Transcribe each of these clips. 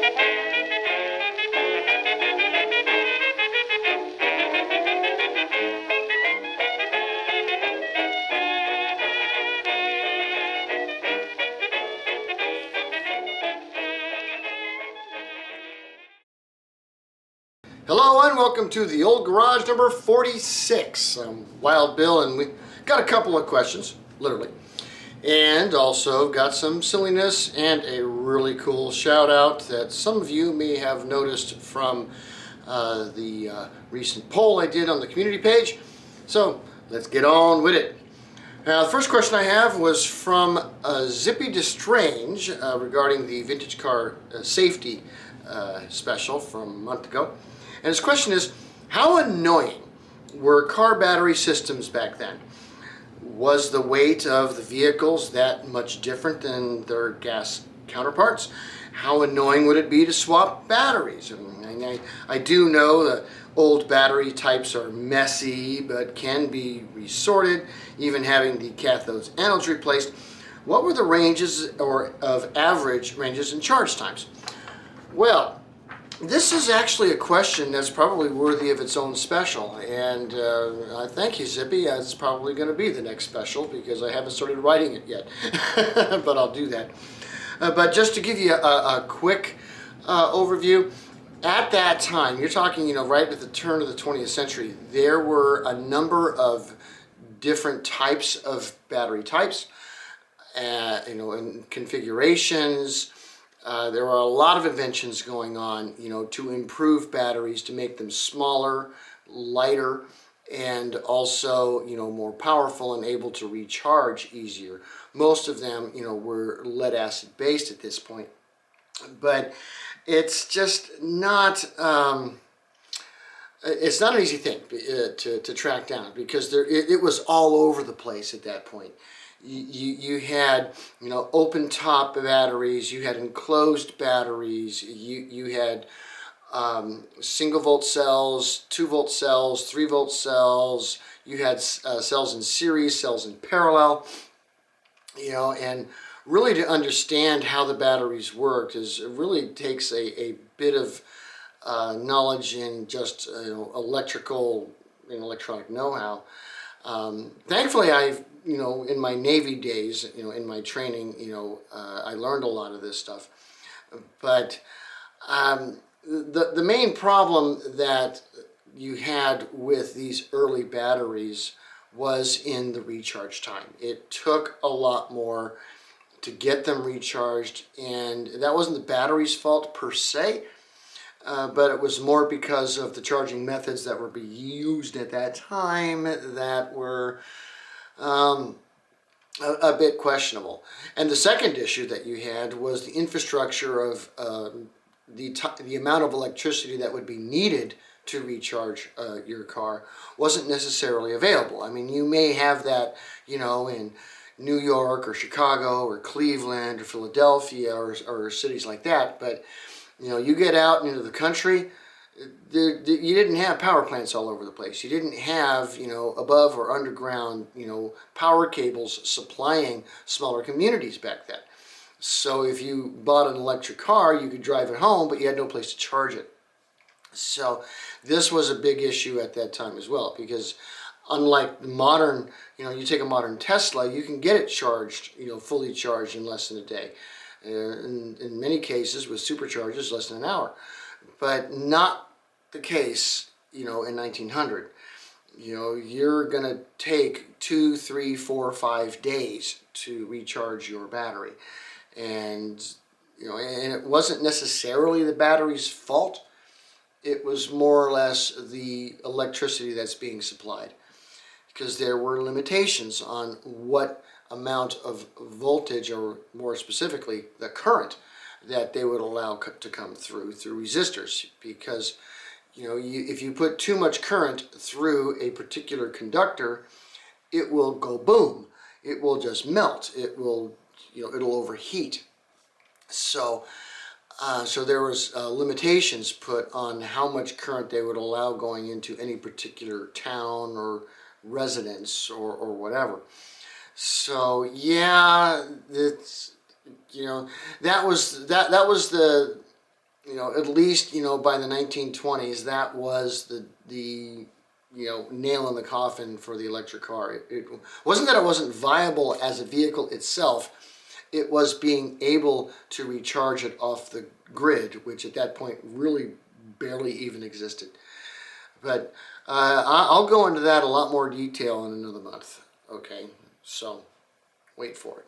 Hello and welcome to the Old Garage number 46. I'm Wild Bill, and we got a couple of questions, literally, and also got some silliness and a really cool shout out that some of you may have noticed from the recent poll I did on the community page. So let's get on with it. Now, the first question I have was from Zippy Destrange regarding the vintage car safety special from a month ago. And his question is, how annoying were car battery systems back then? Was the weight of the vehicles that much different than their gas counterparts? How annoying would it be to swap batteries? And I do know that old battery types are messy, but can be resorted, even having the cathodes anodes replaced. What were the ranges of average ranges and charge times? Well, this is actually a question that's probably worthy of its own special, and I thank you, Zippy. It's probably going to be the next special because I haven't started writing it yet, but I'll do that. But just to give you a quick overview, at that time, you're talking, right at the turn of the 20th century, there were a number of different types of battery types, and configurations. There are a lot of inventions going on, to improve batteries, to make them smaller, lighter, and also, more powerful and able to recharge easier. Most of them, were lead acid based at this point. But it's just not, it's not an easy thing to track down, because it was all over the place at that point. You had, open top batteries, you had enclosed batteries, you had single volt cells, 2 volt cells, 3 volt cells, you had cells in series, cells in parallel, and really to understand how the batteries worked it really takes a bit of knowledge in just electrical and electronic know-how. Thankfully, in my Navy days, in my training, I learned a lot of this stuff. But the main problem that you had with these early batteries was in the recharge time. It took a lot more to get them recharged, and that wasn't the battery's fault per se, but it was more because of the charging methods that were being used at that time that were a bit questionable. And the second issue that you had was the infrastructure of the amount of electricity that would be needed to recharge your car wasn't necessarily available. I mean, you may have that, in New York or Chicago or Cleveland or Philadelphia or cities like that, but you get out into the country, you didn't have power plants all over the place. You didn't have, above or underground, power cables supplying smaller communities back then. So if you bought an electric car, you could drive it home, but you had no place to charge it. So this was a big issue at that time as well, because unlike the modern, you take a modern Tesla, you can get it charged, fully charged in less than a day. In many cases, with superchargers, less than an hour. But not the case, in 1900. You're going to take 2, 3, 4, 5 days to recharge your battery. And, and it wasn't necessarily the battery's fault. It was more or less the electricity that's being supplied, because there were limitations on what amount of voltage, or more specifically, the current that they would allow to come through resistors, because if you put too much current through a particular conductor, it will go boom. It will just melt. It will, it'll overheat. So there was limitations put on how much current they would allow going into any particular town or residence or whatever. So yeah, it's, that was the at least, by the 1920s, that was the nail in the coffin for the electric car. It wasn't that it wasn't viable as a vehicle itself, it was being able to recharge it off the grid, which at that point really barely even existed. But I'll go into that a lot more detail in another month. Okay, so wait for it.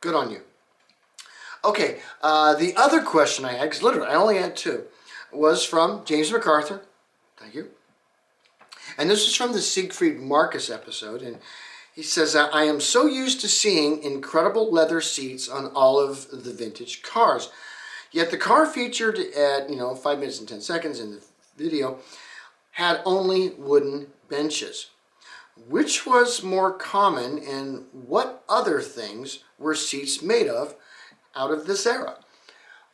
Good on you. Okay, the other question I had, because literally I only had two, was from James MacArthur. Thank you. And this is from the Siegfried Marcus episode, and he says, I am so used to seeing incredible leather seats on all of the vintage cars. Yet the car featured at, 5 minutes and 10 seconds in the video had only wooden benches. Which was more common, and what other things were seats made of out of this era?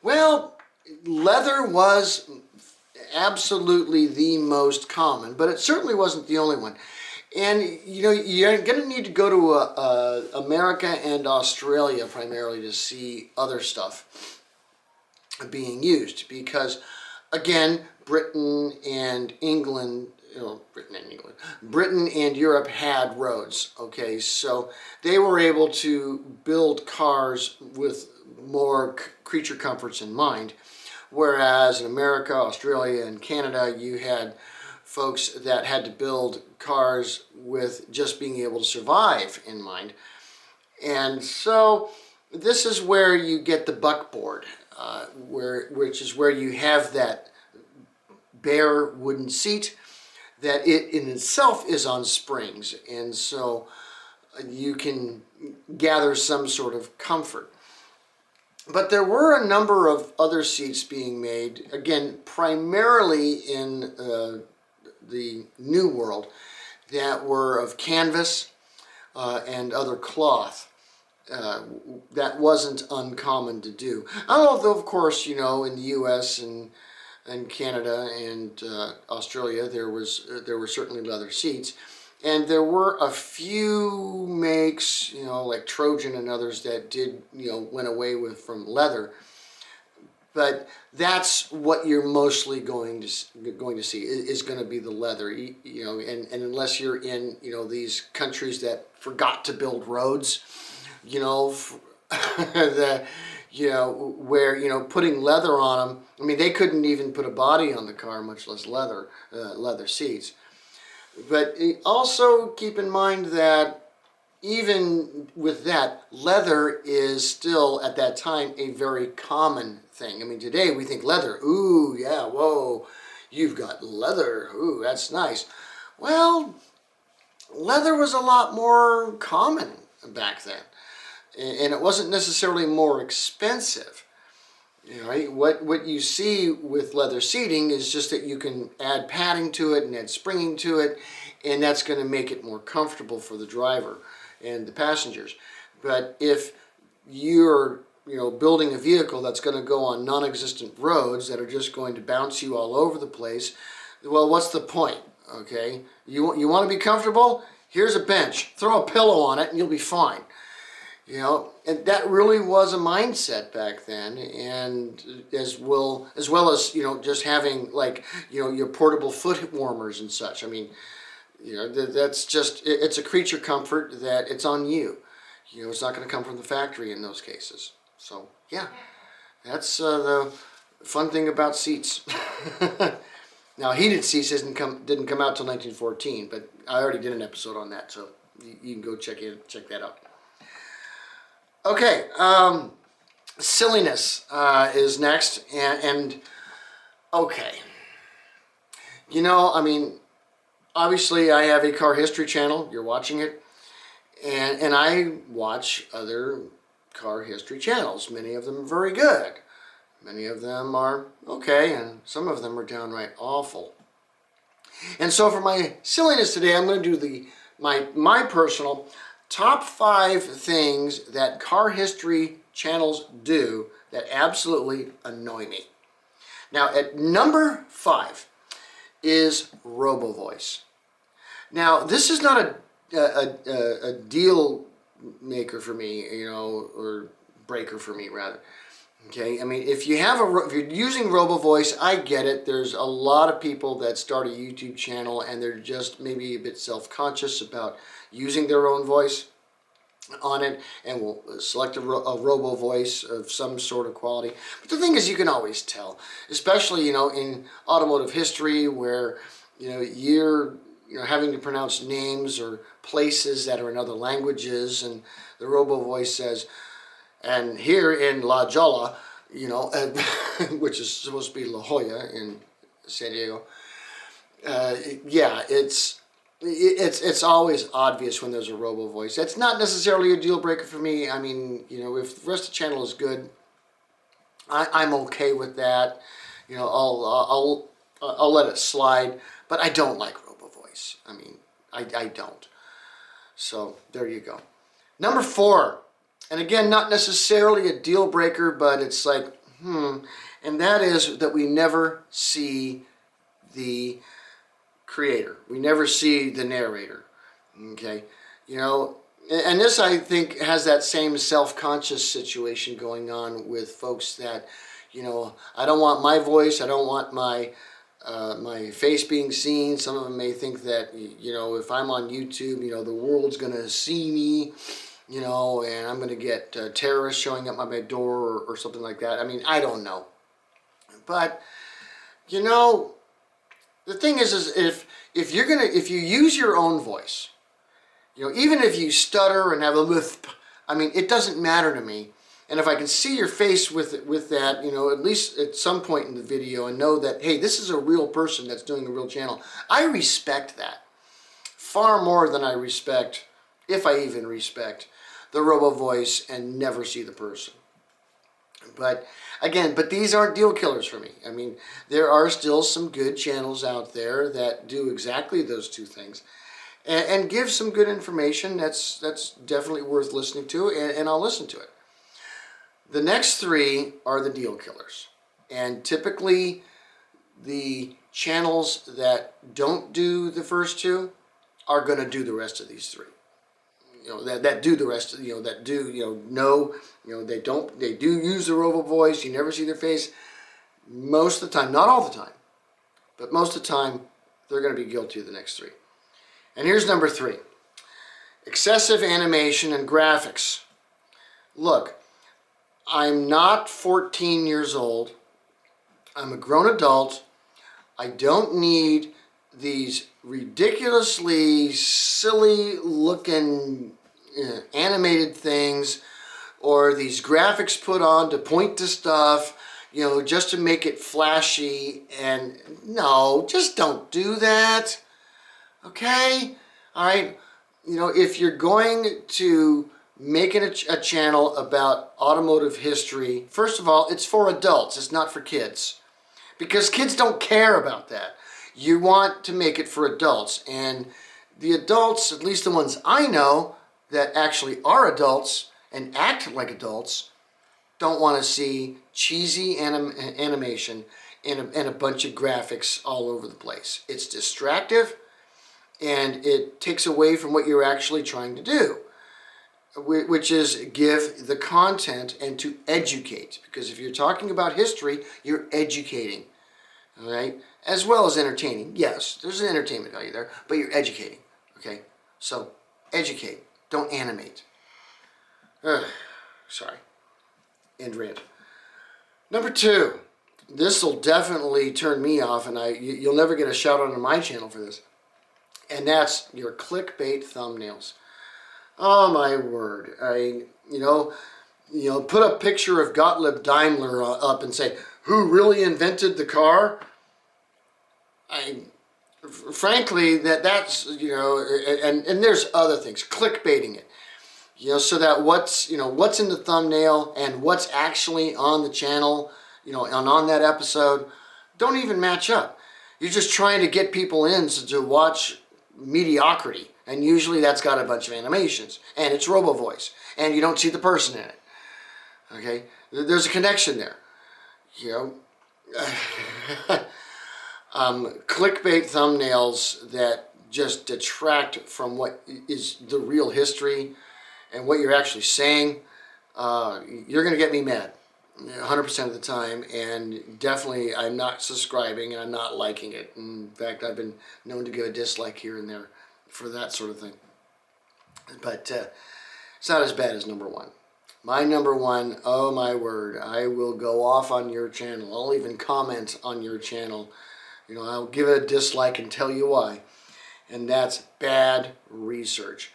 Well, leather was absolutely the most common, but it certainly wasn't the only one. And you're going to need to go to America and Australia primarily to see other stuff being used, because again, Britain and Europe had roads. Okay, so they were able to build cars with more creature comforts in mind, whereas in America, Australia, and Canada, you had folks that had to build cars with just being able to survive in mind. And so this is where you get the buckboard, which is where you have that bare wooden seat that it in itself is on springs, and so you can gather some sort of comfort. But there were a number of other seats being made, again, primarily in the New World, that were of canvas and other cloth. That wasn't uncommon to do. Although, of course, in the U.S. and Canada and Australia, there were certainly leather seats, and there were a few makes, like Trojan and others, that did went away from leather. But that's what you're mostly going to see is going to be the leather, and unless you're in these countries that forgot to build roads, the where putting leather on them. I mean, they couldn't even put a body on the car, much less leather seats. But also keep in mind that even with that, leather is still at that time a very common thing. I mean, today we think leather, ooh, yeah, whoa, you've got leather, ooh, that's nice. Well, leather was a lot more common back then, and it wasn't necessarily more expensive. What you see with leather seating is just that you can add padding to it and add springing to it, and that's going to make it more comfortable for the driver and the passengers. But if you're building a vehicle that's going to go on non-existent roads that are just going to bounce you all over the place, well, what's the point? Okay, you want to be comfortable? Here's a bench. Throw a pillow on it, and you'll be fine. And that really was a mindset back then, and as well as just having your portable foot warmers and such. I mean, that's just it's a creature comfort that it's on you. It's not going to come from the factory in those cases. So yeah, that's the fun thing about seats. Now, heated seats didn't come out till 1914, but I already did an episode on that, so you can go check that out. Okay, silliness is next, and okay. I mean, obviously I have a car history channel, you're watching it, and I watch other car history channels. Many of them are very good. Many of them are okay, and some of them are downright awful. And so for my silliness today, I'm going to do my personal top 5 things that car history channels do that absolutely annoy me. Now, at number 5 is RoboVoice. Now, this is not a deal maker for me, or breaker for me, rather. Okay, I mean, if you're using RoboVoice, I get it. There's a lot of people that start a YouTube channel and they're just maybe a bit self-conscious about using their own voice on it, and will select a RoboVoice of some sort of quality. But the thing is, you can always tell, especially in automotive history, where you're having to pronounce names or places that are in other languages, and the RoboVoice says, and here in La Jolla, which is supposed to be La Jolla in San Diego, yeah, it's always obvious when there's a RoboVoice. That's not necessarily a deal breaker for me. I mean, if the rest of the channel is good, I'm okay with that. I'll let it slide, but I don't like RoboVoice. I mean, I don't. So there you go. Number 4. And again, not necessarily a deal breaker, but it's like, and that is that we never see the creator. We never see the narrator. Okay? And this, I think, has that same self-conscious situation going on with folks that, I don't want my voice, I don't want my face being seen. Some of them may think that, if I'm on YouTube, the world's going to see me, and I'm going to get terrorists showing up at my door or something like that. I mean, I don't know. But, the thing is if you use your own voice, even if you stutter and have a lisp, I mean, it doesn't matter to me. And if I can see your face with that, at least at some point in the video, and know that, hey, this is a real person that's doing a real channel, I respect that far more than I respect, if I even respect, the RoboVoice and never see the person. But again, these aren't deal killers for me. I mean, there are still some good channels out there that do exactly those two things and give some good information that's definitely worth listening to, and I'll listen to it. The next 3 are the deal killers. And typically, the channels that don't do the first 2 are going to do the rest of these 3. That do the rest of, that do, no, they do use the RoboVoice, you never see their face. Most of the time, not all the time, but most of the time, they're going to be guilty of the next 3. And here's number 3. Excessive animation and graphics. Look, I'm not 14 years old. I'm a grown adult. I don't need these ridiculously silly looking animated things or these graphics put on to point to stuff, just to make it flashy. And no, just don't do that. Okay? All right? If you're going to make it a channel about automotive history, first of all, it's for adults. It's not for kids. Because kids don't care about that. You want to make it for adults. And the adults, at least the ones I know that actually are adults and act like adults, don't want to see cheesy animation and a bunch of graphics all over the place. It's distractive, and it takes away from what you're actually trying to do, which is give the content and to educate. Because if you're talking about history, you're educating, all right? As well as entertaining. Yes, there's an entertainment value there, but you're educating, okay? So, educate. Don't animate. Sorry. End rant. Number 2. This will definitely turn me off, and you'll never get a shout out on my channel for this. And that's your clickbait thumbnails. Oh my word! Put a picture of Gottlieb Daimler up and say, "Who really invented the car?" Frankly, that's and there's other things, clickbaiting it, so that what's in the thumbnail and what's actually on the channel, and on that episode, don't even match up. You're just trying to get people in to watch mediocrity, and usually that's got a bunch of animations, and it's RoboVoice, and you don't see the person in it. Okay, there's a connection there, clickbait thumbnails that just detract from what is the real history and what you're actually saying. You're going to get me mad. 100% of the time, and definitely I'm not subscribing and I'm not liking it. In fact, I've been known to give a dislike here and there for that sort of thing. But it's not as bad as number one. My number one, oh my word, I will go off on your channel. I'll even comment on your channel. You know, I'll give it a dislike and tell you why. And that's bad research.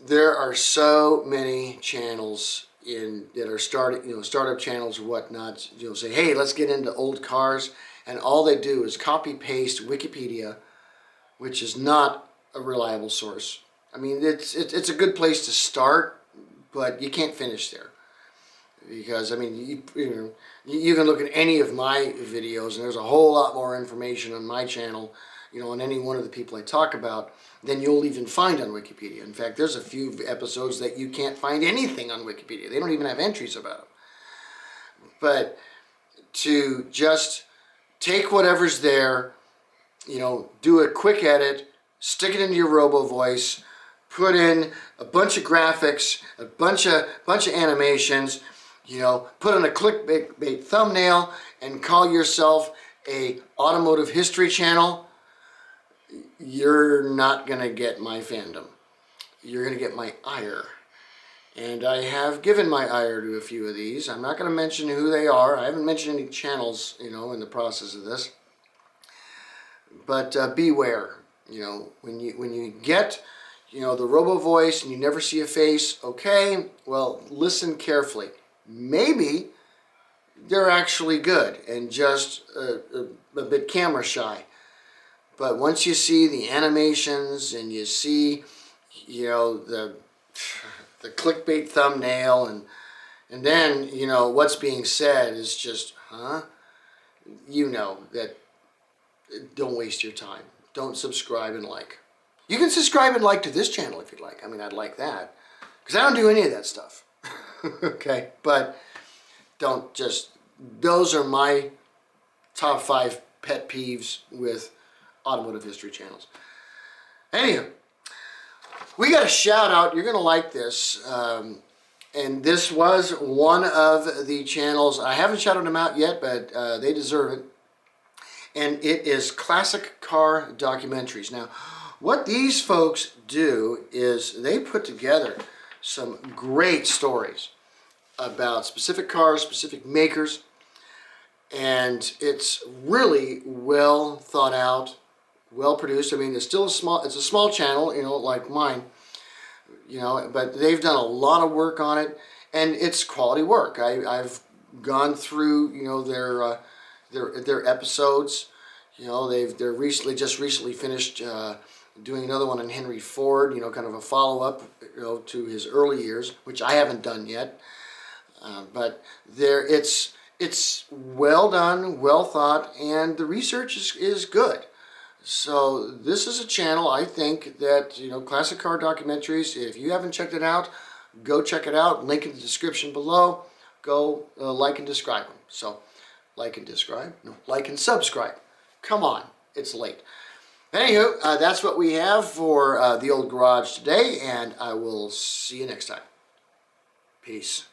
There are so many channels that are startup channels or whatnot. Say, hey, let's get into old cars, and all they do is copy paste Wikipedia, which is not a reliable source. I mean, it's a good place to start, but you can't finish there, because I mean, you can look at any of my videos, and there's a whole lot more information on my channel, on any one of the people I talk about, than you'll even find on Wikipedia. In fact, there's a few episodes that you can't find anything on Wikipedia. They don't even have entries about them. But to just take whatever's there, do a quick edit, stick it into your robo voice, put in a bunch of graphics, a bunch of animations, put in a clickbait thumbnail, and call yourself a automotive history channel, you're not going to get my fandom. You're going to get my ire. And I have given my ire to a few of these. I'm not going to mention who they are. I haven't mentioned any channels, in the process of this. But beware, when you get, the robo voice and you never see a face, okay, well, listen carefully. Maybe they're actually good and just a bit camera shy. But once you see the animations and you see, the clickbait thumbnail and then, what's being said is just, that don't waste your time. Don't subscribe and like. You can subscribe and like to this channel if you'd like. I mean, I'd like that, because I don't do any of that stuff. Okay, but those are my top 5 pet peeves with automotive history channels. Anyhow, we got a shout out. You're going to like this. And this was one of the channels. I haven't shouted them out yet, but they deserve it. And it is Classic Car Documentaries. Now, what these folks do is they put together some great stories about specific cars, specific makers, and it's really well thought out, well produced. I mean, it's a small channel, like mine, but they've done a lot of work on it, and it's quality work. I've gone through, their episodes. They're recently finished doing another one on Henry Ford, kind of a follow-up, to his early years, which I haven't done yet. But it's well done, well thought, and the research is good. So this is a channel, I think, that, Classic Car Documentaries, if you haven't checked it out, go check it out. Link in the description below. Go like and describe them. So, like and describe? No, like and subscribe. Come on, it's late. Anywho, that's what we have for the Old Garage today, and I will see you next time. Peace.